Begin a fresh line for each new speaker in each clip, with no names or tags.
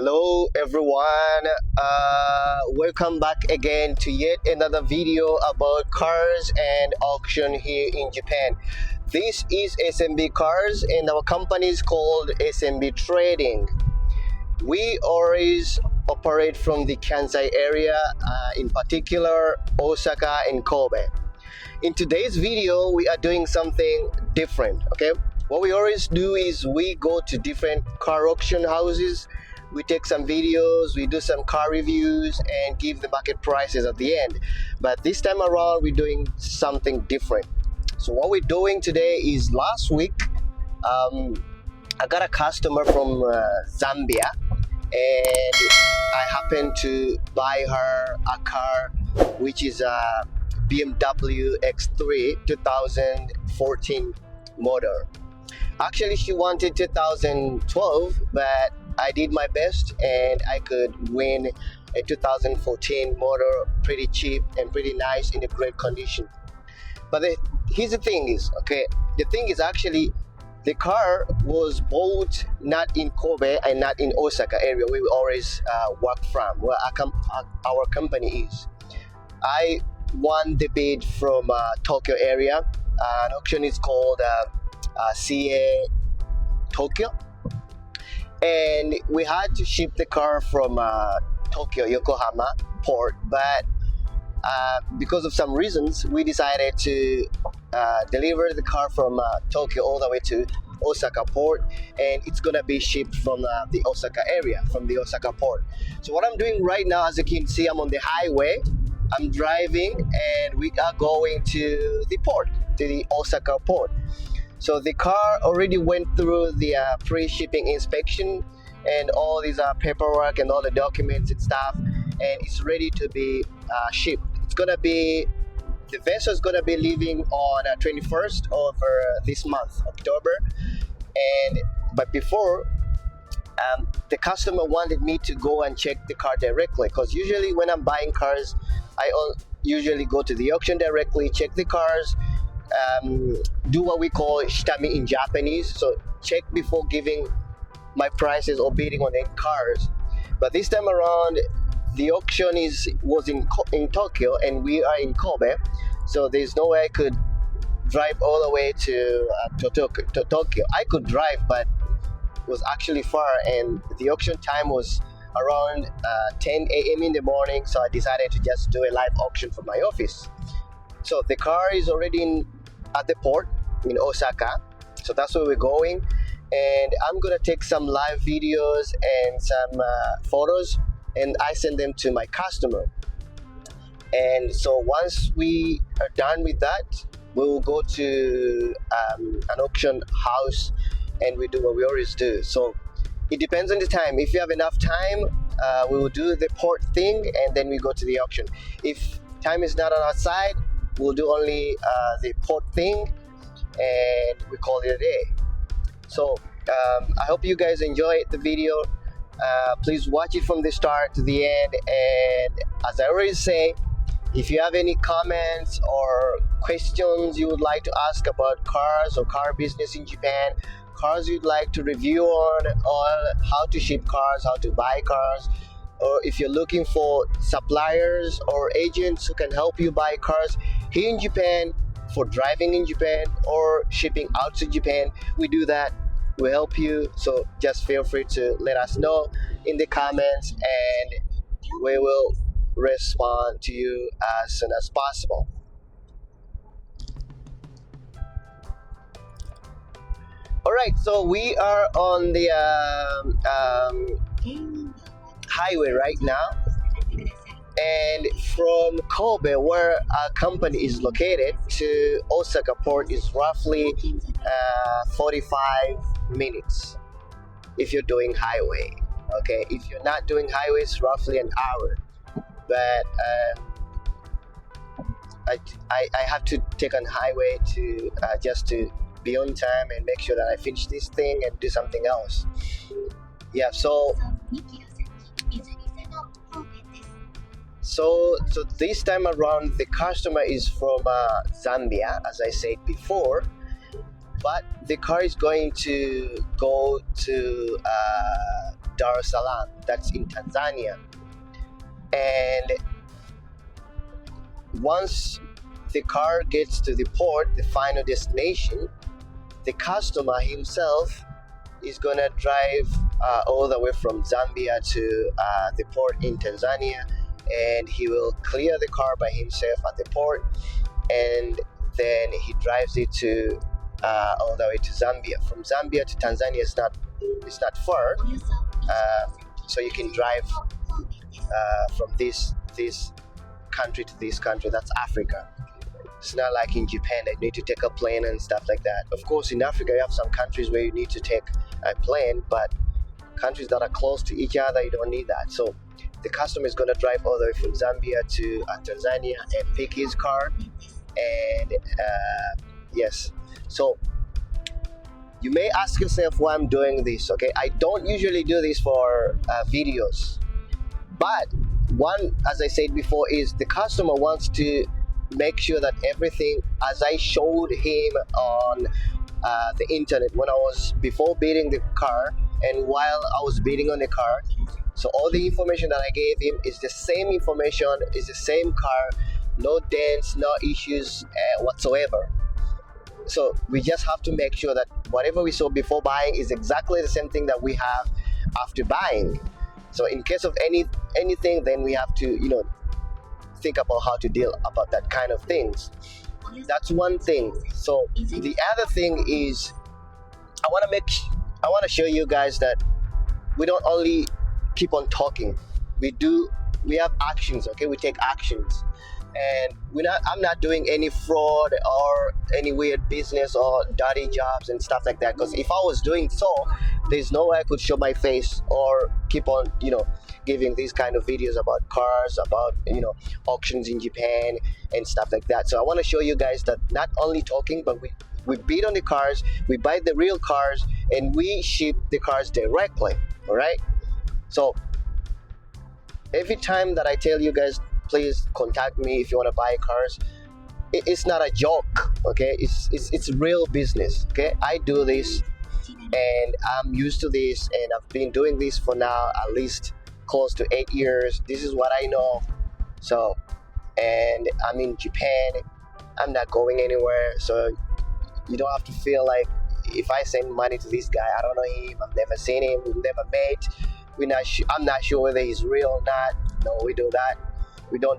Hello everyone, welcome back again to yet another video about cars and auction here in Japan. This is SMB Cars and our company is called SMB Trading. We always operate from the Kansai area, in particular Osaka and Kobe. In today's video we are doing something different. Okay, what we always do is we go to different car auction houses, we take some videos, we do some car reviews and give the market prices at the end. But this time around we're doing something different. So what we're doing today is, last week I got a customer from Zambia, and I happened to buy her a car which is a BMW X3 2014 model. Actually she wanted 2012, but I did my best and I could win a 2014 model, pretty cheap and pretty nice, in a great condition. But here's the thing is, the thing is actually the car was bought not in Kobe and not in Osaka area where we always work from, where our company is. I won the bid from Tokyo area. An auction is called CA Tokyo, and we had to ship the car from Tokyo Yokohama port, but because of some reasons we decided to deliver the car from Tokyo all the way to Osaka port, and it's gonna be shipped from the Osaka area, from the Osaka port. So what I'm doing right now, as you can see, I'm on the highway, I'm driving, and we are going to the port, to the Osaka port. So the car already went through the pre-shipping inspection and all these paperwork and all the documents and stuff, and it's ready to be shipped. It's gonna be, the vessel is gonna be leaving on 21st of this month, October. But before, the customer wanted me to go and check the car directly, because usually when I'm buying cars, I usually go to the auction directly, check the cars, do what we call shitami in Japanese, so check before giving my prices or bidding on any cars. But this time around the auction was in Tokyo and we are in Kobe, so there's no way I could drive all the way to Tokyo. I could drive, but it was actually far, and the auction time was around 10 a.m. in the morning, so I decided to just do a live auction from my office. So the car is already at the port in Osaka, so that's where we're going, and I'm gonna take some live videos and some photos, and I send them to my customer. And so once we are done with that, we will go to an auction house and we do what we always do. So it depends on the time. If you have enough time, we will do the port thing and then we go to the auction. If time is not on our side, we'll do only the port thing and we call it a day. So I hope you guys enjoy the video. Please watch it from the start to the end, and as I always say, if you have any comments or questions you would like to ask about cars or car business in Japan, cars you'd like to review on, or how to ship cars, how to buy cars, or if you're looking for suppliers or agents who can help you buy cars here in Japan, for driving in Japan or shipping out to Japan, we do that. We help you, so just feel free to let us know in the comments and we will respond to you as soon as possible. Alright, so we are on the highway right now, and from Kobe, where our company is located, to Osaka port is roughly 45 minutes if you're doing highway. Okay, if you're not doing highway, it's roughly an hour. But I have to take on highway to just to be on time and make sure that I finish this thing and do something else. Yeah, so this time around the customer is from Zambia, as I said before, but the car is going to go to Dar es Salaam. That's in Tanzania. And once the car gets to the port, the final destination, the customer himself is gonna drive all the way from Zambia to the port in Tanzania, and he will clear the car by himself at the port, and then he drives it to all the way to Zambia. From Zambia to Tanzania is not far, so you can drive from this country to this country. That's Africa. It's not like in Japan that you need to take a plane and stuff like that. Of course, in Africa, you have some countries where you need to take a plane, but countries that are close to each other, you don't need that. So the customer is going to drive all the way from Zambia to Tanzania and pick his car. And yes, so you may ask yourself why I'm doing this. Okay, I don't usually do this for videos, but one, as I said before, is the customer wants to make sure that everything, as I showed him on the internet when I was before bidding the car and while I was bidding on the car, so all the information that I gave him is the same information, is the same car, no dents, no issues whatsoever. So we just have to make sure that whatever we saw before buying is exactly the same thing that we have after buying. So in case of anything, then we have to think about how to deal about that kind of things. That's one thing. So the other thing is I want to show you guys that we don't only keep on talking. We have actions. Okay, we take actions, and I'm not doing any fraud or any weird business or dirty jobs and stuff like that, because if I was doing so, there's no way I could show my face or keep on giving these kind of videos about cars, about auctions in Japan and stuff like that. So I want to show you guys that not only talking, but we bid on the cars, we buy the real cars, and we ship the cars directly. All right, so every time that I tell you guys, please contact me if you want to buy cars, it's not a joke. Okay, it's real business. Okay, I do this and I'm used to this, and I've been doing this for now at least close to 8 years. This is what I know. So, and I'm in Japan, I'm not going anywhere, so you don't have to feel like if I send money to this guy, I don't know him, I've never seen him, we've never met, I'm not sure whether he's real or not. No, we don't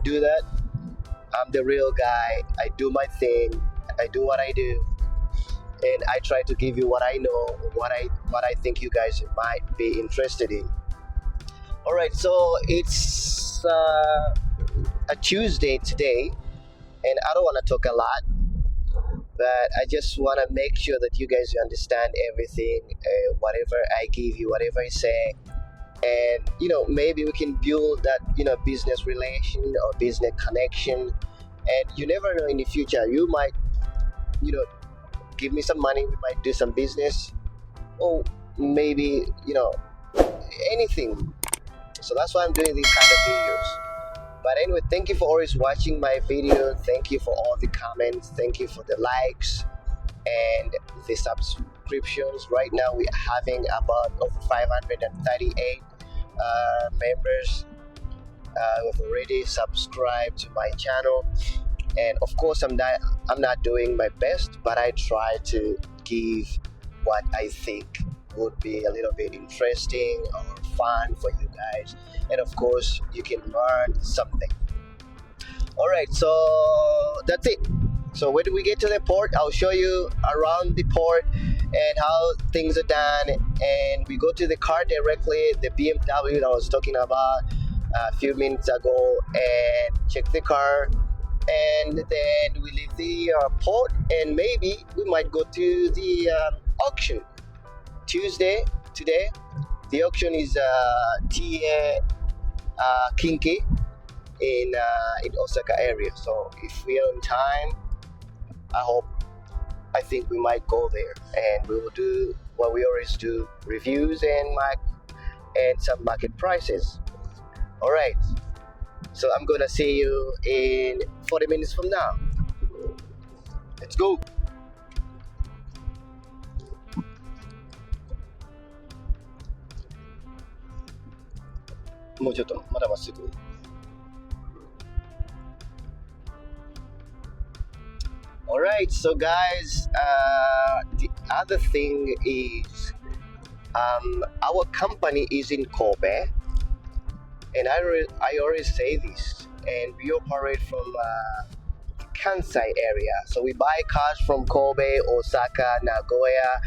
do that. I'm the real guy. I do my thing, I do what I do, and I try to give you what I know, what I think you guys might be interested in. All right, so it's a Tuesday today, and I don't want to talk a lot, but I just want to make sure that you guys understand everything, whatever I give you, whatever I say, and maybe we can build that business relation or business connection. And you never know, in the future you might give me some money, we might do some business, or maybe anything. So that's why I'm doing these kind of videos. But anyway, thank you for always watching my video. Thank you for all the comments. Thank you for the likes and the subscriptions. Right now we're having about over 538 members who've already subscribed to my channel. And of course I'm not doing my best, but I try to give what I think would be a little bit interesting or fun for you guys, and of course you can learn something. All right, so that's it. So when we get to the port, I'll show you around the port and how things are done, and we go to the car directly, the BMW that I was talking about a few minutes ago, and check the car, and then we leave the port, and maybe we might go to the auction. Tuesday today, the auction is Tie Kinki in Osaka area. So if we are on time, I think we might go there, and we will do what we always do: reviews and some market prices. All right. So I'm gonna see you in 40 minutes from now. Let's go. もうちょっとまだまっすぐ。Alright, so guys, the other thing is our company is in Kobe, and I always say this, and we operate from Kansai area. So we buy cars from Kobe, Osaka, Nagoya,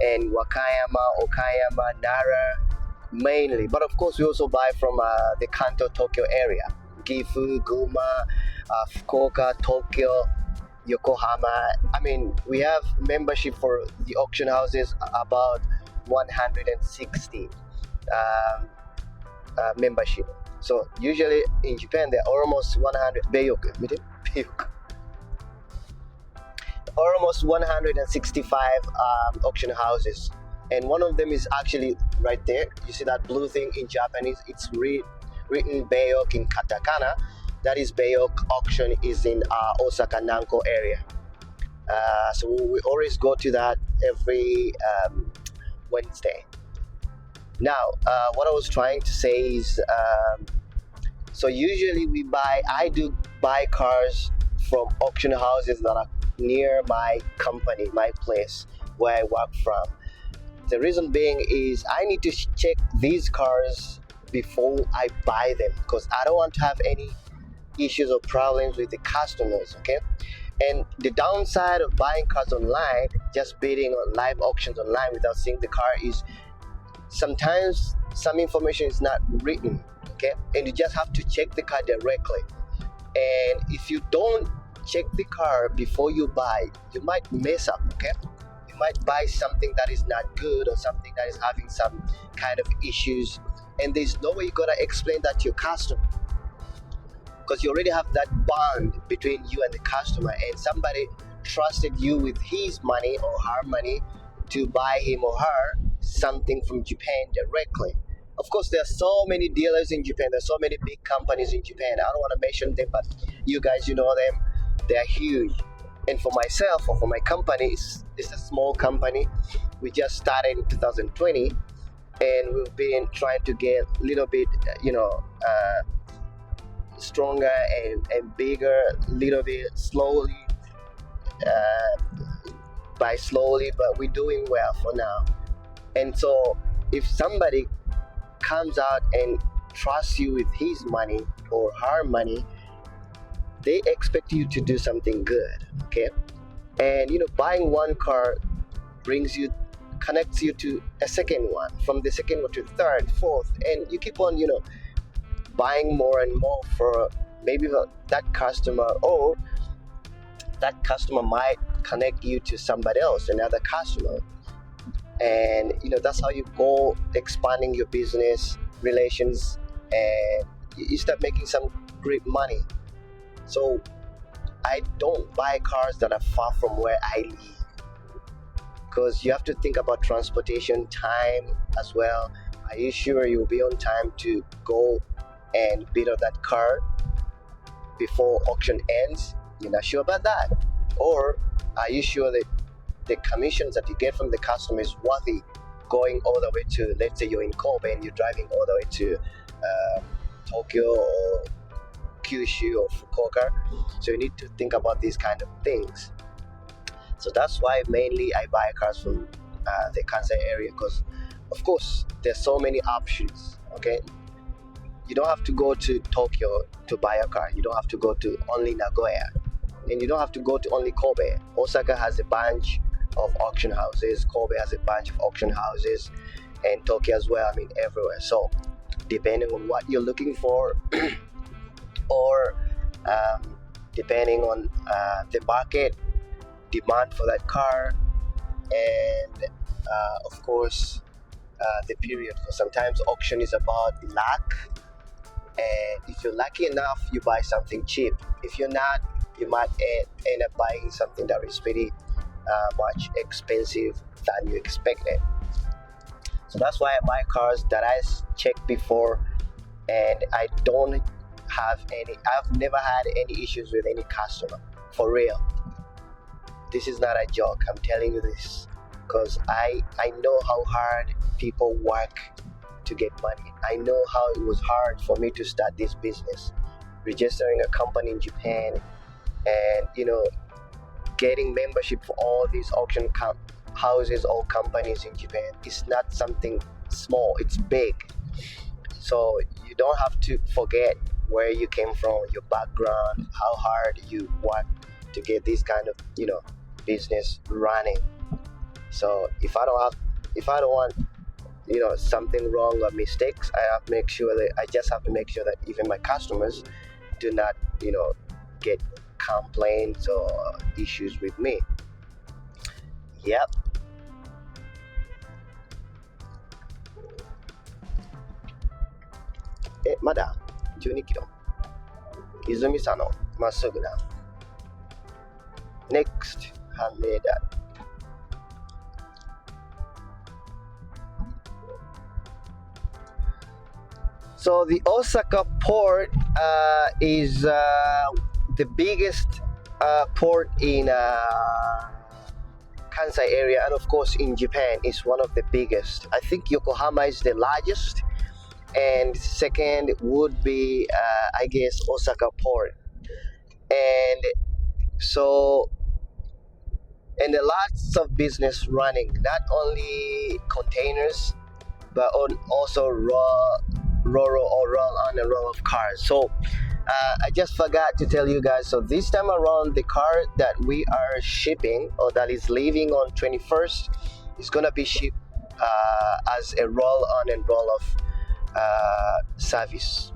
and Wakayama, Okayama, Nara, mainly. But of course, we also buy from the Kanto, Tokyo area, Gifu, Guma, Fukuoka, Tokyo, Yokohama. I mean, we have membership for the auction houses, about 160 membership. So usually in Japan, there are almost 100 almost 165 auction houses, and one of them is actually right there. You see that blue thing in Japanese? It's written Bayok in katakana. That is Bayok auction is in Osaka Nanko area. So we always go to that every Wednesday. Now, what I was trying to say is, so usually I do buy cars from auction houses that are near my company, my place where I work from. The reason being is I need to check these cars before I buy them, because I don't want to have any issues or problems with the customers, okay? And the downside of buying cars online, just bidding on live auctions online without seeing the car, is sometimes some information is not written, okay? And you just have to check the car directly. And if you don't check the car before you buy, you might mess up, okay? You might buy something that is not good, or something that is having some kind of issues, and there's no way you're gonna explain that to your customer, because you already have that bond between you and the customer, and somebody trusted you with his money or her money to buy him or her something from Japan directly. Of course, there are so many dealers in Japan. There's so many big companies in Japan. I don't want to mention them, but you guys, you know them. They're huge. And for myself, or for my company, it's a small company. We just started in 2020, and we've been trying to get a little bit, stronger and bigger, little bit slowly, by slowly, but we're doing well for now. And so if somebody comes out and trusts you with his money or her money, they expect you to do something good, okay? And buying one car connects you to a second one, from the second one to third, fourth, and you keep on buying more and more for maybe that customer, or that customer might connect you to somebody else, another customer. And that's how you go expanding your business relations, and you start making some great money. So I don't buy cars that are far from where I live, because you have to think about transportation time as well. Are you sure you'll be on time to go and bid on that car before auction ends? You're not sure about that. Or are you sure that the commissions that you get from the customer is worthy going all the way to, let's say you're in Kobe and you're driving all the way to Tokyo or Kyushu or Fukuoka? So you need to think about these kind of things. So that's why mainly I buy cars from the Kansai area, because of course there's so many options, okay? You don't have to go to Tokyo to buy a car. You don't have to go to only Nagoya, and you don't have to go to only Kobe. Osaka has a bunch of auction houses, Kobe has a bunch of auction houses, and Tokyo as well. I mean, everywhere. So depending on what you're looking for, or depending on the market demand for that car, and of course the period, because sometimes auction is about luck, and if you're lucky enough, you buy something cheap. If you're not, you might end up buying something that is pretty much expensive than you expected. So that's why I buy cars that I checked before, and I've never had any issues with any customer, for real. This is not a joke, I'm telling you this, because I know how hard people work to get money. I know how it was hard for me to start this business, registering a company in Japan, and getting membership for all these houses or companies in Japan. It's not something small, it's big. So you don't have to forget where you came from, your background, how hard you work to get this kind of business running. So if I don't want something wrong or mistakes, I just have to make sure that even my customers do not get complaints or issues with me. Yep.まだ12キロ。泉佐野まっすぐな。Next, Haneda. So the Osaka port is the biggest port in Kansai area, and of course in Japan is one of the biggest. I think Yokohama is the largest, and second would be I guess Osaka port. And so, and there are lots of business running, not only containers but also RORO or roll on and roll of cars. So I just forgot to tell you guys, so this time around the car that we are shipping, or that is leaving on 21st, is gonna be shipped as a roll on and roll off service.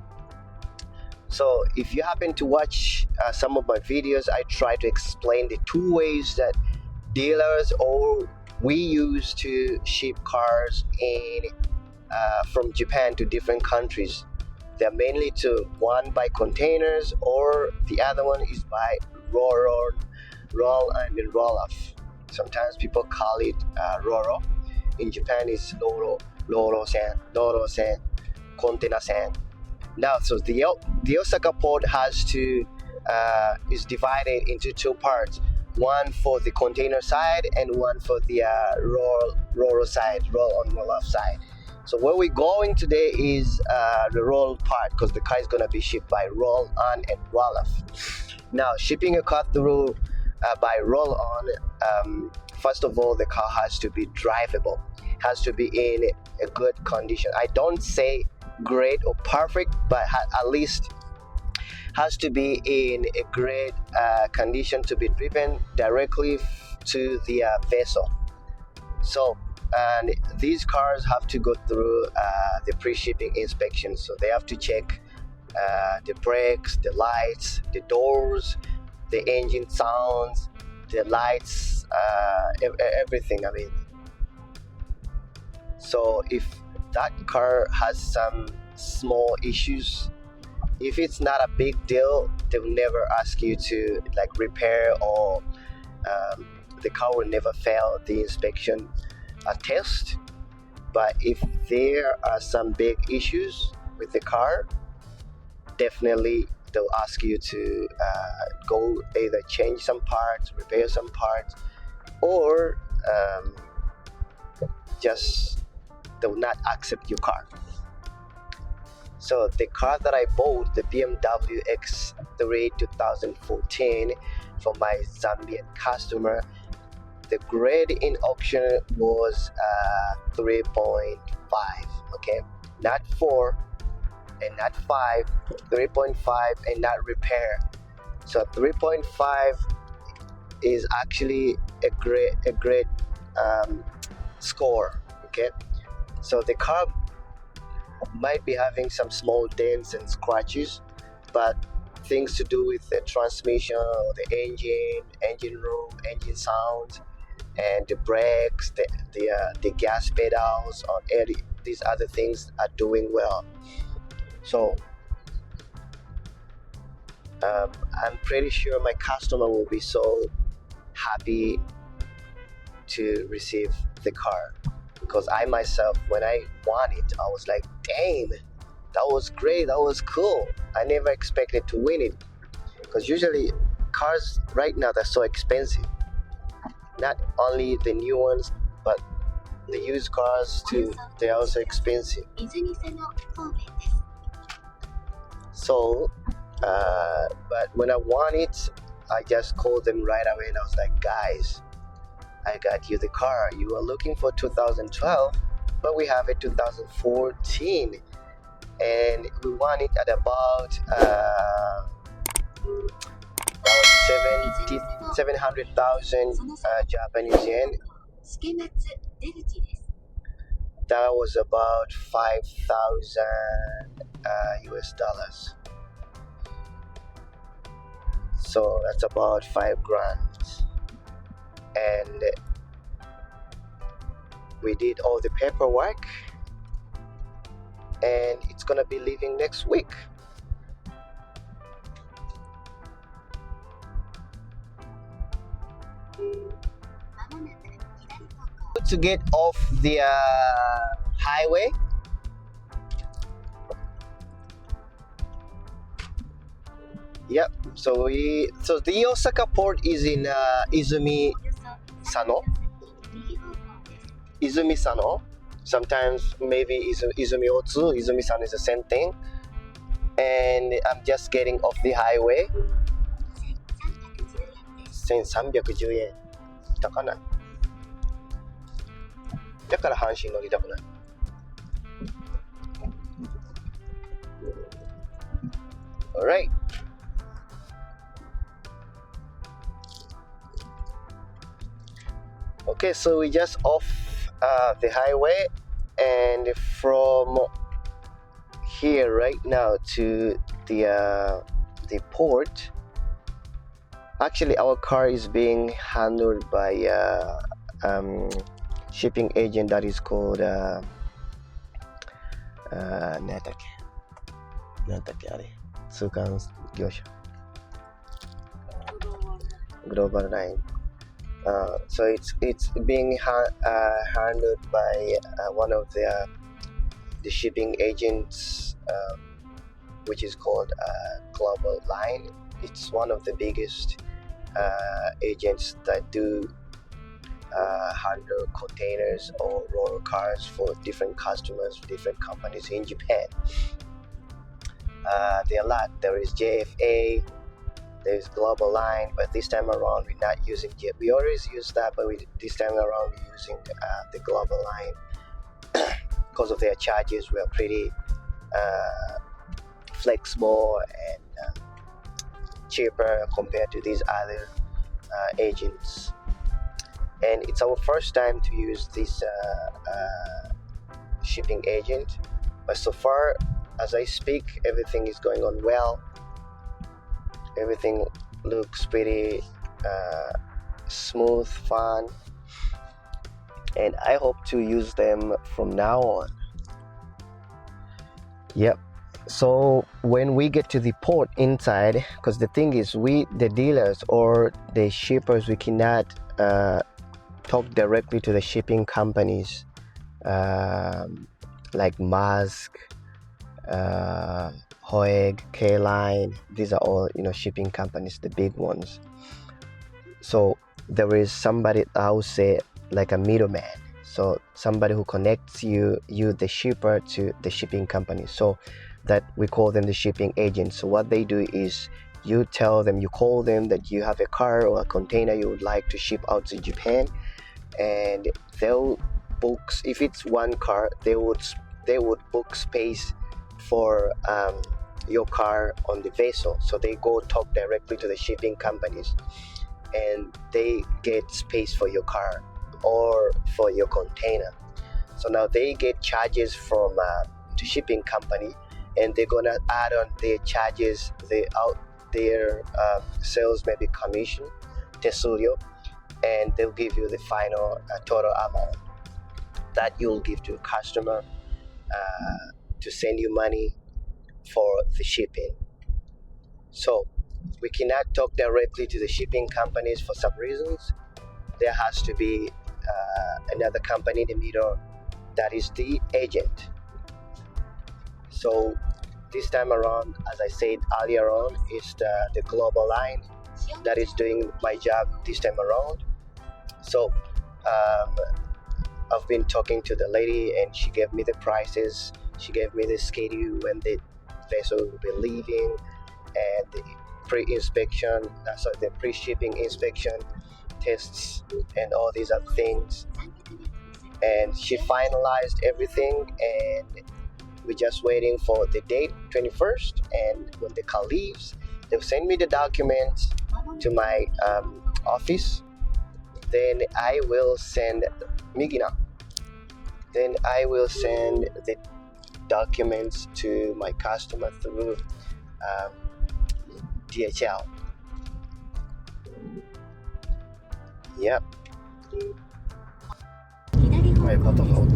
So if you happen to watch some of my videos, I try to explain the two ways that dealers or we use to ship cars from Japan to different countries. They're mainly one by containers, or the other one is by roll and then roll off. Sometimes people call it RORO. In Japan it's RORO-sen, container-sen. Now, so the Osaka port is divided into two parts. One for the container side and one for the RORO side, roll on roll off side. So where we're going today is the roll part, because the car is going to be shipped by roll on and roll off. Now, shipping a car through by roll on, first of all, the car has to be drivable, has to be in a good condition. I don't say great or perfect, but at least has to be in a great condition to be driven directly to the vessel. So, and these cars have to go through the pre-shipping inspection. So they have to check the brakes, the lights, the doors, the engine sounds, the lights, everything. I mean, so if that car has some small issues, if it's not a big deal, they'll never ask you to repair, or the car will never fail the inspection test. But if there are some big issues with the car, definitely they'll ask you to go either change some parts, repair some parts, or just they will not accept your car. So the car that I bought, the BMW X3 2014 for my Zambian customer, the grade in auction was 3.5, okay? Not 4 and not 5, 3.5 and not repair. So 3.5 is actually a great score, okay? So the car might be having some small dents and scratches, but things to do with the transmission or the engine room, engine sound, and the brakes, the gas pedals, or these other things are doing well. So I'm pretty sure my customer will be so happy to receive the car, because I myself, when I won it, I was like, damn, that was great, that was cool. I never expected to win it, because usually cars right now, they're so expensive. Not only the new ones, but the used cars too, they're also expensive. So but when I want it, I just called them right away and I was like, guys, I got you the car. You are looking for 2012, but we have a 2014 and we want it at about 700,000 Japanese yen. That was about 5,000 US dollars. So that's about 5 grand. And we did all the paperwork and it's gonna be leaving next week. To get off the highway, yep. So the Osaka port is in Izumi Sano. Sometimes maybe Izumi Otsu. Izumi Sano is the same thing. And I'm just getting off the highway. 1310円高ない。だから阪神乗りたくない。Alright. Okay, so we just off the highway, and from here right now to the port. Actually, our car is being handled by shipping agent that is called 何だっけあれ通関業者 Global Line. So it's being handled by one of the shipping agents, which is called Global Line. It's one of the biggest agents that do handle containers or RORO cars for different customers, different companies in Japan. There are a lot. There is JFA, there's Global Line, but this time around we're not using Jet. We always use that, but this time around we're using the Global Line because of their charges. We are pretty flexible and cheaper compared to these other agents. And it's our first time to use this shipping agent, but so far as I speak, everything is going on well. Everything looks pretty smooth, fun, and I hope to use them from now on. Yep. So when we get to the port inside, because the thing is, the dealers or the shippers, we cannot talk directly to the shipping companies like Maersk, Hoeg, K-Line. These are all shipping companies, the big ones. So there is somebody, I would say, like a middleman. So somebody who connects you the shipper to the shipping company. So that we call them the shipping agents. So what they do is you call them that you have a car or a container you would like to ship out to Japan, and they'll book, if it's one car, they would book space for your car on the vessel. So they go talk directly to the shipping companies and they get space for your car or for your container. So now they get charges from the shipping company, and they're gonna add on their charges, their sales maybe commission, tesurio, and they'll give you the final total amount that you'll give to a customer to send you money for the shipping. So we cannot talk directly to the shipping companies for some reasons. There has to be another company in the middle, that is the agent. So this time around, as I said earlier on, is the Global Line that is doing my job this time around. So I've been talking to the lady, and she gave me the prices. She gave me the schedule when the vessel will be leaving, and the pre-inspection, sorry, the pre-shipping inspection tests, and all these other things. And she finalized everything, and we're just waiting for the date, 21st. And when the car leaves, they'll send me the documents to my office. Then I will send Migina. Then I will send the documents to my customer through DHL. Yep. 前パトカーおっ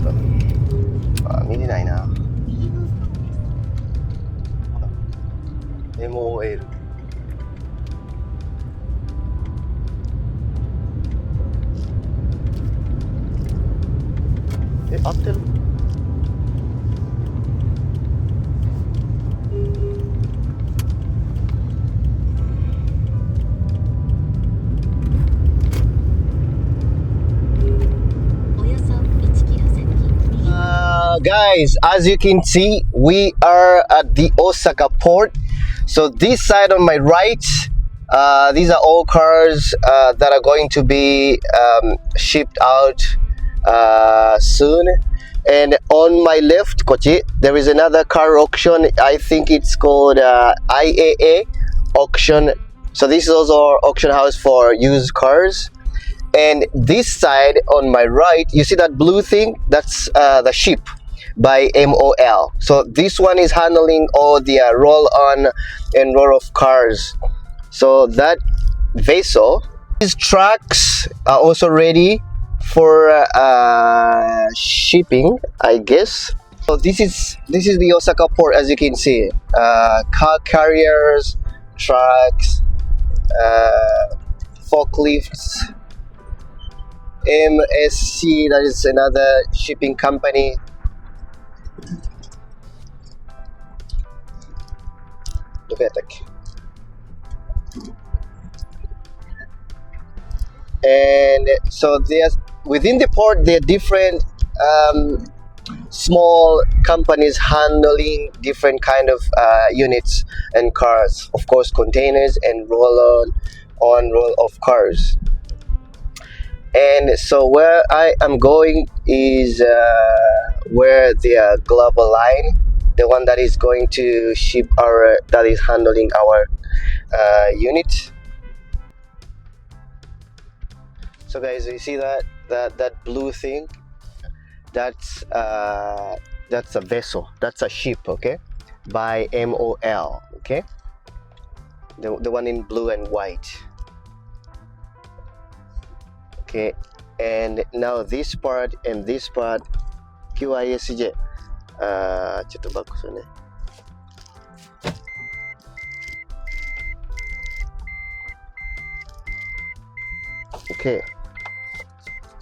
た。あ、見れないな。MOL。合ってる？Guys, as you can see, we are at the Osaka port. So this side on my right, these are all cars that are going to be shipped out soon. And on my left, Kochi, there is another car auction. I think it's called IAA auction. So this is also our auction house for used cars. And this side on my right, you see that blue thing? That's the ship by MOL. So this one is handling all the roll-on and roll-off cars. So that vessel, these trucks are also ready for shipping, I guess. So this is the Osaka port, as you can see. Car carriers, trucks, forklifts, MSC, that is another shipping company. Look at that. And so there's within the port, there are different small companies handling different kind of units and cars. Of course, containers and roll-on, roll-off cars. And so where I am going is where the global line, the one that is going to ship that is handling our unit. So guys, you see that blue thing? That's a vessel. That's a ship, okay? By MOL, okay? The one in blue and white. Okay, and now this part and this part, QISJ. ちょっとバックするね。Okay,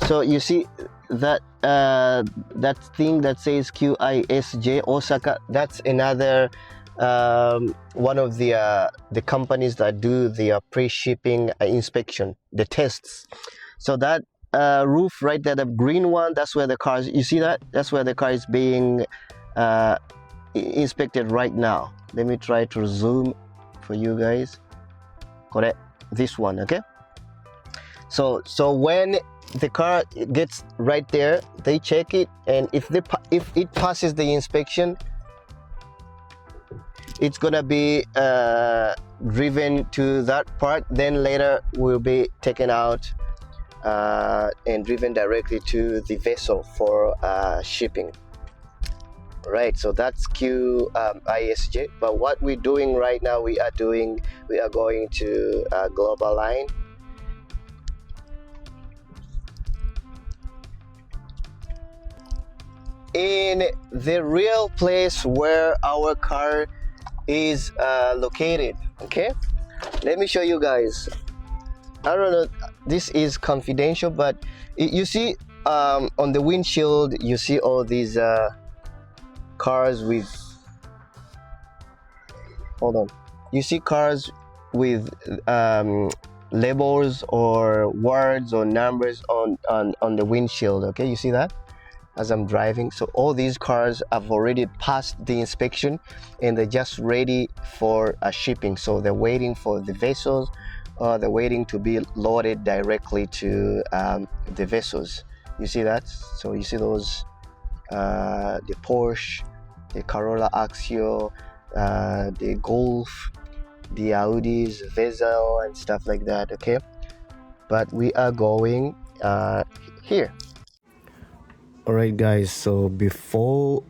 so you see that that thing that says QISJ Osaka, that's another one of the companies that do the pre-shipping inspection, the tests. So that roof right there, the green one, that's where the cars, you see that? That's where the car is being inspected right now. Let me try to zoom for you guys. Correct, this one, okay? So when the car gets right there, they check it, and if it passes the inspection, it's gonna be driven to that part. Then later will be taken out and driven directly to the vessel for shipping. Right, so that's QISJ. But what we're doing right now, we are going to global line. In the real place where our car is located. Okay, let me show you guys. I don't know, this is confidential, but you see on the windshield, you see all these cars with, hold on, you see cars with labels or words or numbers on the windshield. Okay, you see that as I'm driving. So all these cars have already passed the inspection and they're just ready for shipping. So they're waiting for the vessels, they're waiting to be loaded directly to the vessels. You see that? So you see those, the Porsche, the Corolla Axio, the Golf, the Audis, Vezel, and stuff like that. Okay, but we are going here. Alright guys, so before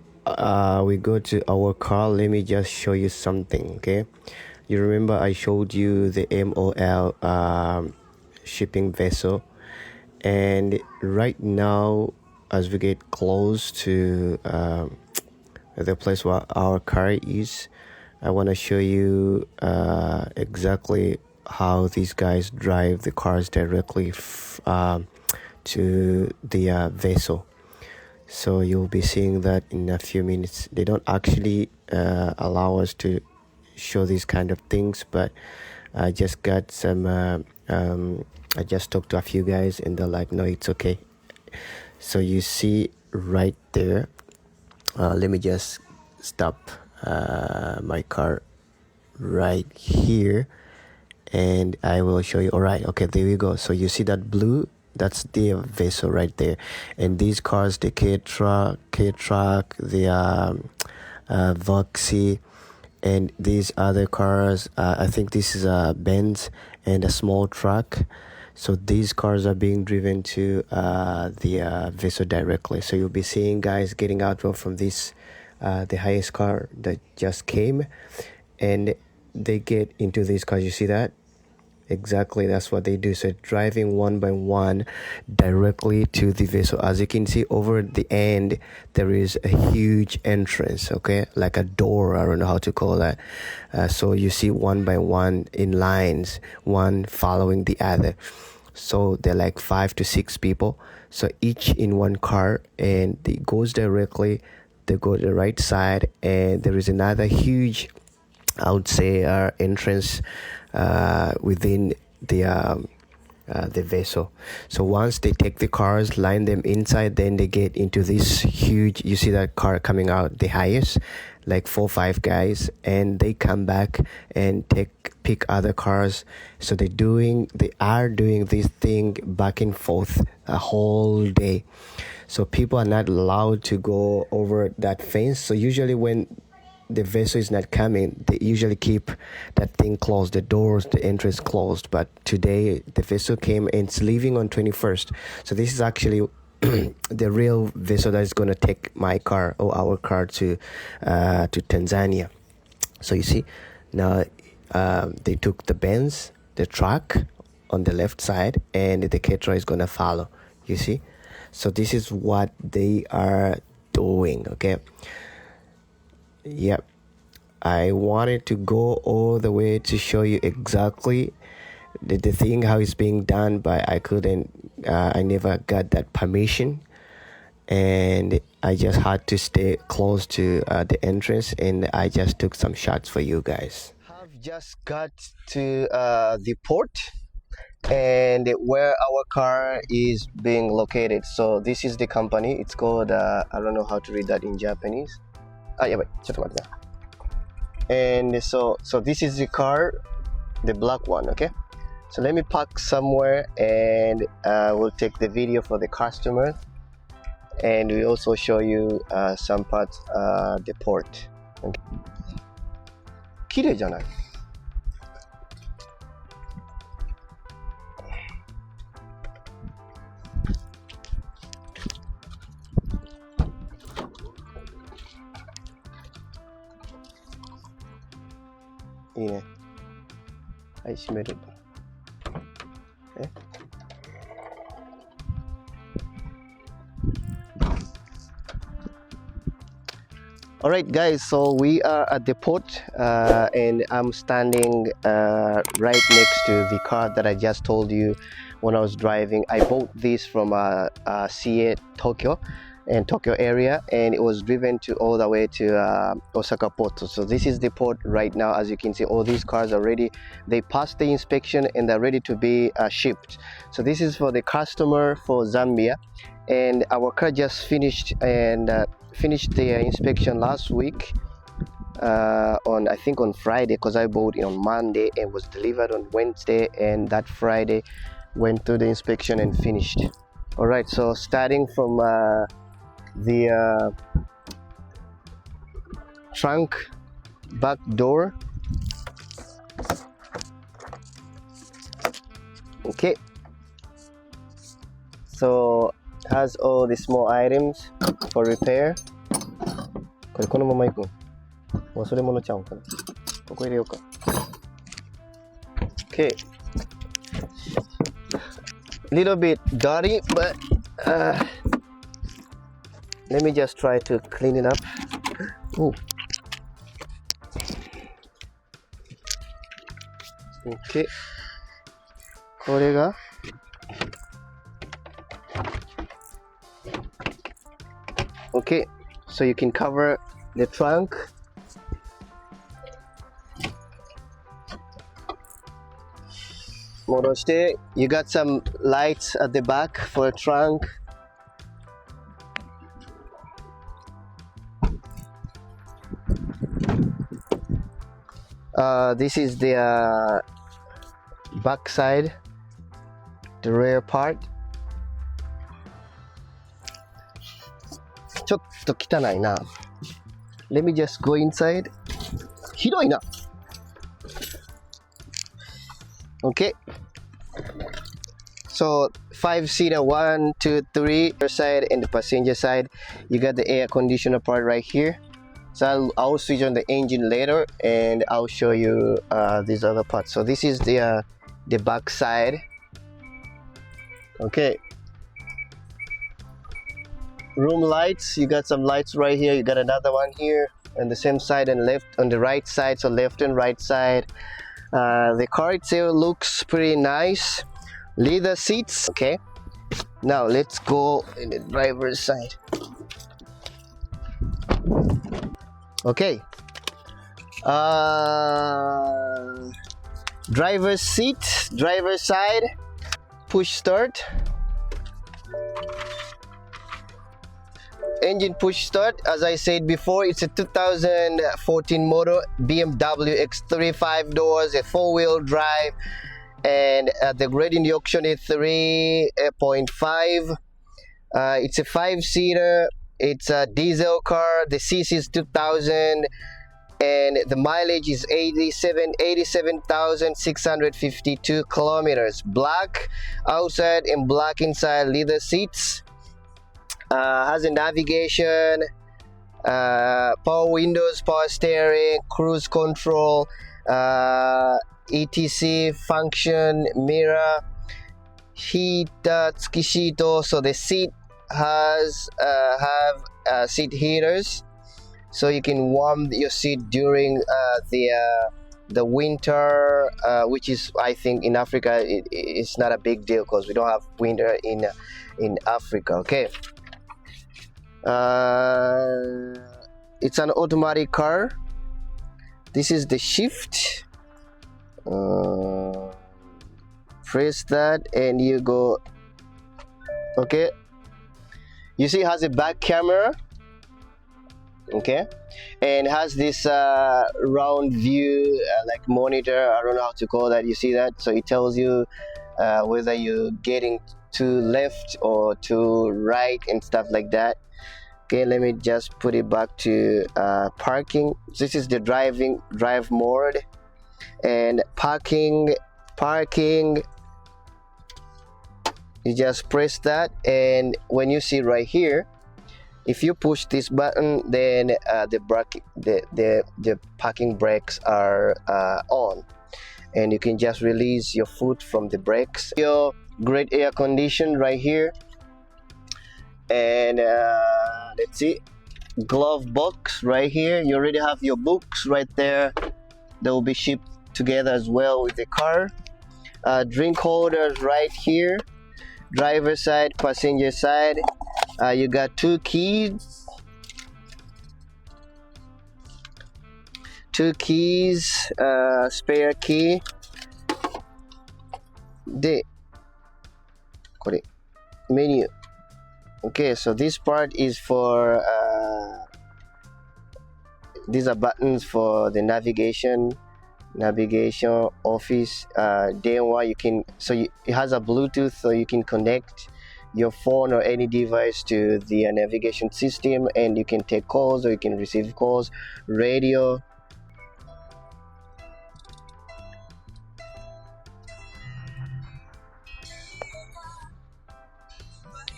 we go to our car, let me just show you something. Okay, you remember I showed you the MOL shipping vessel, and right now as we get close to the place where our car is, I want to show you exactly how these guys drive the cars directly to the vessel. So you'll be seeing that in a few minutes. They don't actually allow us to show these kind of things, but I just got some I just talked to a few guys and they're like, no, it's okay. So you see right there, let me just stop my car right here and I will show you. All right, okay, there we go. So you see that blue, that's the vessel right there, and these cars, the K-Truck, the Voxy, and these other cars, I think this is a Benz and a small truck. So these cars are being driven to the vessel directly. So you'll be seeing guys getting out from this the highest car that just came, and they get into these cars. You see that? Exactly, that's what they do. So driving one by one directly to the vessel. As you can see over the end, there is a huge entrance, okay, like a door, I don't know how to call that. So you see one by one in lines, one following the other. So they're like 5 to 6 people, so each in one car, and it goes directly, they go to the right side, and there is another huge, I would say, entrance within the vessel. So once they take the cars, line them inside, then they get into this huge, you see that car coming out the highest, like 4 or 5 guys, and they come back and pick other cars. So they are doing this thing back and forth a whole day. So people are not allowed to go over that fence. So usually when the vessel is not coming, they usually keep that thing closed, the doors, the entrance closed. But today the vessel came and it's leaving on 21st. So this is actually the real vessel that is going to take my car or our car to Tanzania. So you see now they took the Benz, the truck on the left side, and the K-Truck is going to follow. You see, so this is what they are doing. Okay. Yep, I wanted to go all the way to show you exactly the thing, how it's being done, but I couldn't, I never got that permission, and I just had to stay close to the entrance, and I just took some shots for you guys. I've just got to the port and where our car is being located. So this is the company, it's called, I don't know how to read that in Japanese. Yeah, wait, and so this is the car, the black one. Okay, so let me park somewhere and we'll take the video for the customer, and we also show you some parts the port. Okay. 綺麗じゃない? Yeah. はい、閉める。Alright guys, so we are at the port and I'm standing right next to the car that I just told you when I was driving. I bought this from CA Tokyo, and Tokyo area, and it was driven to all the way to Osaka port. So this is the port right now. As you can see, all these cars are ready. They passed the inspection and they're ready to be shipped. So this is for the customer for Zambia, and our car just finished the inspection last week on, I think, on Friday, because I bought it on Monday and was delivered on Wednesday, and that Friday went through the inspection and finished. All right, so starting from the trunk back door. Okay, so has all the small items for repair. これこのままいくん。忘れ物ちゃうんかな。ここ入れようか。Okay. Little bit dirty, but let me just try to clean it up. Ooh. Okay. これがOkay, so you can cover the trunk. You got some lights at the back for a trunk. This is the back side, the rear part. ちょっと汚いな。Let me just go inside. 広いな。Okay. So 5-seater, 1, 2, 3 side, and the passenger side. You got the air conditioner part right here. So I'll switch on the engine later, and I'll show you these other parts. So this is the back side. Okay. Room lights. You got some lights right here. You got another one here on the same side and left on the right side. So left and right side. The car itself looks pretty nice. Leather seats. Okay. Now let's go in the driver's side. Okay. Driver's seat, driver's side, push start. Engine push start. As I said before, it's a 2014 model BMW X3, 5 doors, a 4-wheel drive, and the grade in the auction is 3.5. It's a 5-seater. It's a diesel car. The cc is 2000, and the mileage is 87,652 kilometers. Black outside and black inside. Leather seats. Has a navigation, power windows, power steering, cruise control, etc. function, mirror, heat, tsukishito. So the seat has have seat heaters, so you can warm your seat during the winter, which is, I think, in Africa it's not a big deal because we don't have winter in Africa. Okay. It's an automatic car. This is the shift. Press that and you go. Okay. You see it has a back camera. Okay. And has this round view like monitor. I don't know how to call that. You see that? So it tells you whether you're getting to left or to right and stuff like that. Okay, let me just put it back to parking. This is the drive mode, and parking. You just press that, and when you see right here, if you push this button, then the parking brakes are on, and you can just release your foot from the brakes. Your great air condition right here. And let's see, glove box right here. You already have your books right there. They will be shipped together as well with the car. Drink holders right here. Driver side, passenger side. You got two keys, spare key でこれメニュー Okay, so this part is for these are buttons for the navigation office,電話 you can it has a Bluetooth, so you can connect your phone or any device to the navigation system, and you can take calls or you can receive calls. Radio,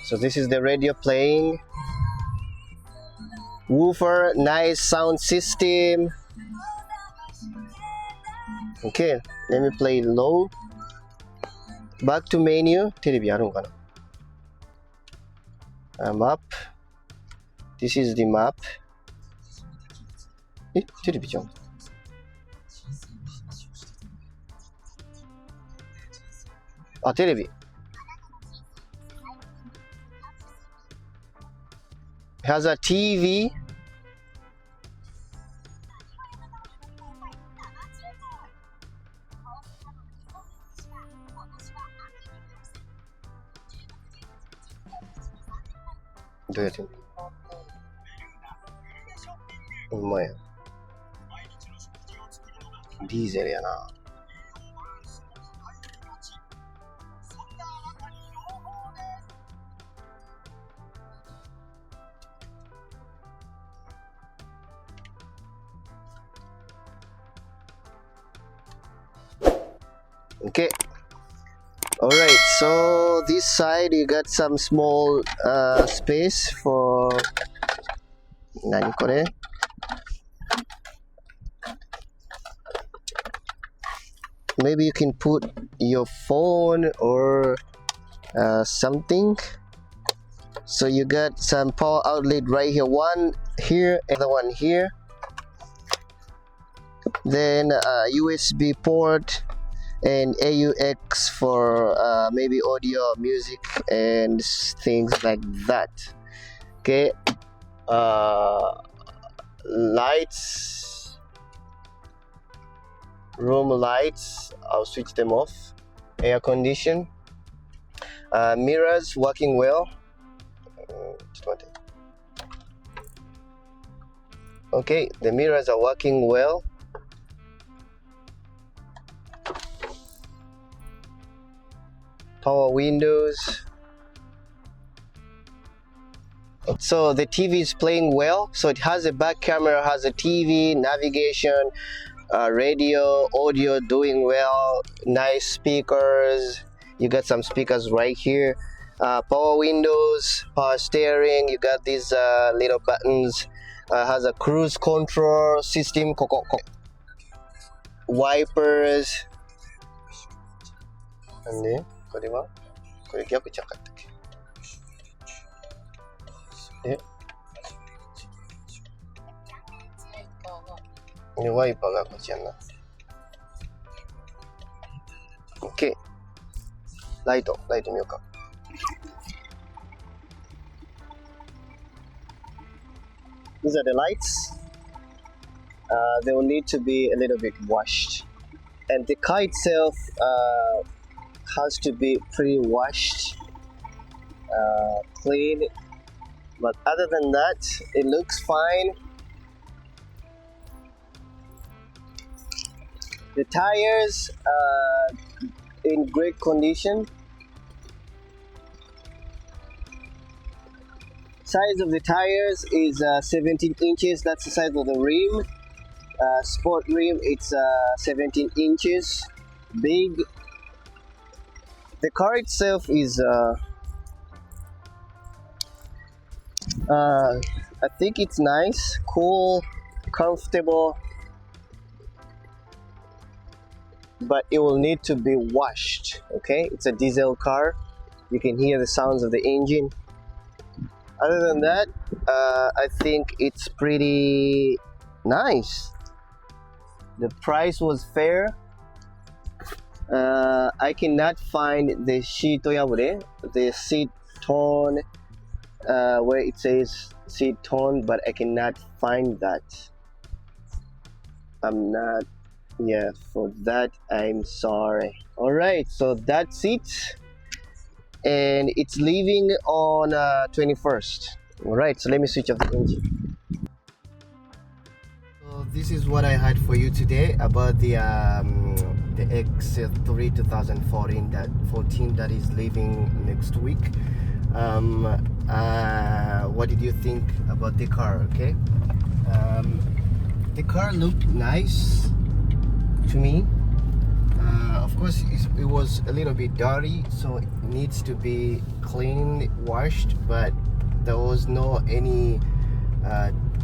so this is the radio playing. Woofer, nice sound system. Okay, let me play low. Back to menu. テレビあるんかな? Map. This is the map. テレビじゃん。テレビ。Has a TV. Do you think? うまいや。ディーゼルやな。Okay. Alright, so this side you got some small space for 何これ? Maybe you can put your phone or something. So you got some power outlet right here, one here, another one here. Then USB port and AUX for maybe audio, music, and things like that. Okay, lights, room lights, I'll switch them off. Air condition, mirrors working well. Okay, the mirrors are working well. Power windows. So the TV is playing well. So it has a back camera, has a TV, navigation, radio, audio doing well, nice speakers. You got some speakers right here. Power windows, power steering. You got these little buttons. Has a cruise control system. Wipers. And then これはこれ逆じゃなかったっけ？ワイパーがこっちやな。OK。ライト見ようか。These are the lights. They will need to be a little bit washed. And the car itself has to be pretty washed, clean, but other than that it looks fine. The tires are in great condition. Size of the tires is 17 inches. That's the size of the rim. Sport rim, it's 17 inches big. The car itself is I think it's nice, cool, comfortable, but it will need to be washed. Okay, it's a diesel car. You can hear the sounds of the engine. Other than that, I think it's pretty nice. The price was fair. I cannot find the seat tone where it says seat tone, but I cannot find that. I'm not, yeah, for that I'm sorry. All right, so that's it, and it's leaving on 21st. All right, so let me switch off the engine. So this is what I had for you today about the X3 2014 that is leaving next week. What did you think about the car? Okay, the car looked nice to me. Of course, it was a little bit dirty, so it needs to be cleaned, washed, but there was no any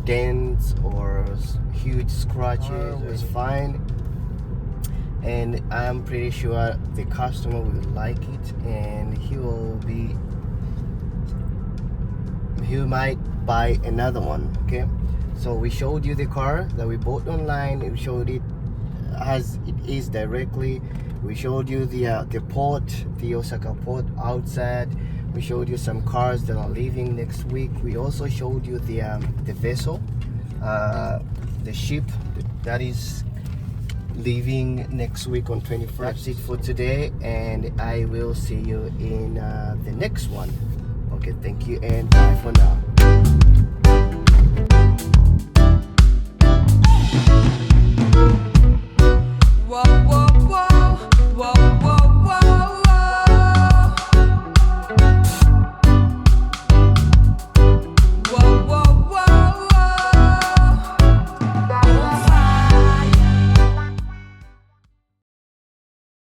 dents or huge scratches. It was fine, and I'm pretty sure the customer will like it, and he might buy another one. Okay, so we showed you the car that we bought online. We showed it as it is directly. We showed you the port, the Osaka port outside. We showed you some cars that are leaving next week. We also showed you the vessel, the ship that is leaving next week on 21st. That's it for today, and I will see you in the next one. Okay, thank you and bye for now.